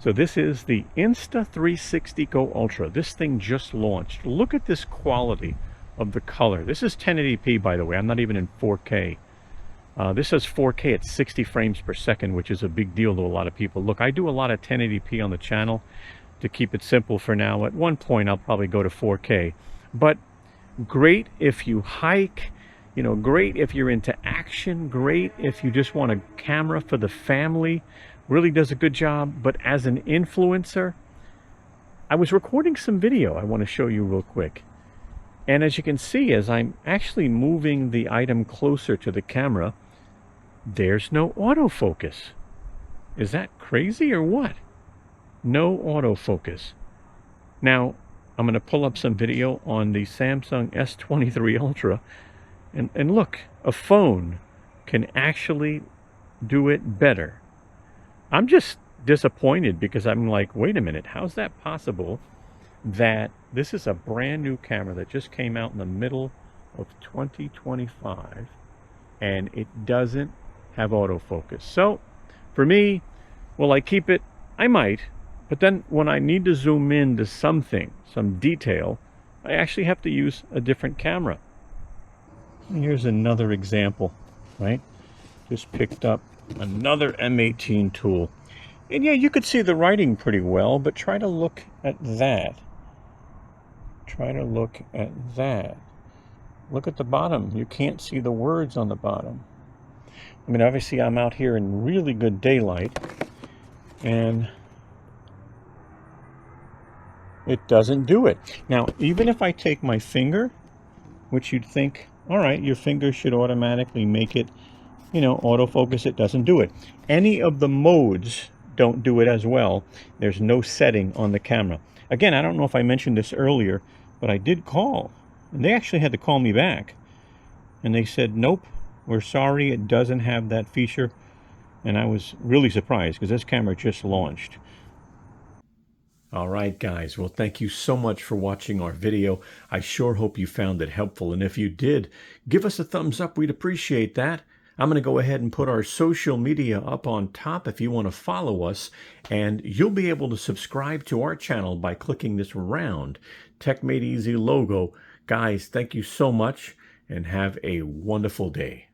So this is the Insta360 Go Ultra. This thing just launched. Look at this quality of the color. This is 1080p, by the way. I'm not even in 4K. This says 4K at 60 frames per second, which is a big deal to a lot of people. Look, I do a lot of 1080p on the channel to keep it simple for now. At one point, I'll probably go to 4K. But great if you hike, you know, great if you're into action, great if you just want a camera for the family. Really does a good job. But as an influencer, I was recording some video I want to show you real quick. And as you can see, as I'm actually moving the item closer to the camera, there's no autofocus. Is that crazy or what? No autofocus. Now, I'm going to pull up some video on the Samsung S23 Ultra. And look, a phone can actually do it better. I'm just disappointed because I'm like, wait a minute, how's that possible that this is a brand new camera that just came out in the middle of 2025 and it doesn't have autofocus? So for me, will I keep it? I might, but then when I need to zoom in to something, some detail, I actually have to use a different camera. Here's another example, right? Just picked up another M18 tool. And yeah, you could see the writing pretty well, but try to look at that. Try to look at that. Look at the bottom. You can't see the words on the bottom. I mean, obviously I'm out here in really good daylight, and it doesn't do it. Now, even if I take my finger, which you'd think, all right, your finger should automatically make it, you know, autofocus, it doesn't do it. Any of the modes don't do it as well. There's no setting on the camera. Again, I don't know if I mentioned this earlier, but I did call, and they actually had to call me back. And they said, nope, we're sorry, it doesn't have that feature. And I was really surprised because this camera just launched. All right, guys. Well, thank you so much for watching our video. I sure hope you found it helpful. And if you did, give us a thumbs up. We'd appreciate that. I'm going to go ahead and put our social media up on top if you want to follow us. And you'll be able to subscribe to our channel by clicking this round Tech Made Easy logo. Guys, thank you so much and have a wonderful day.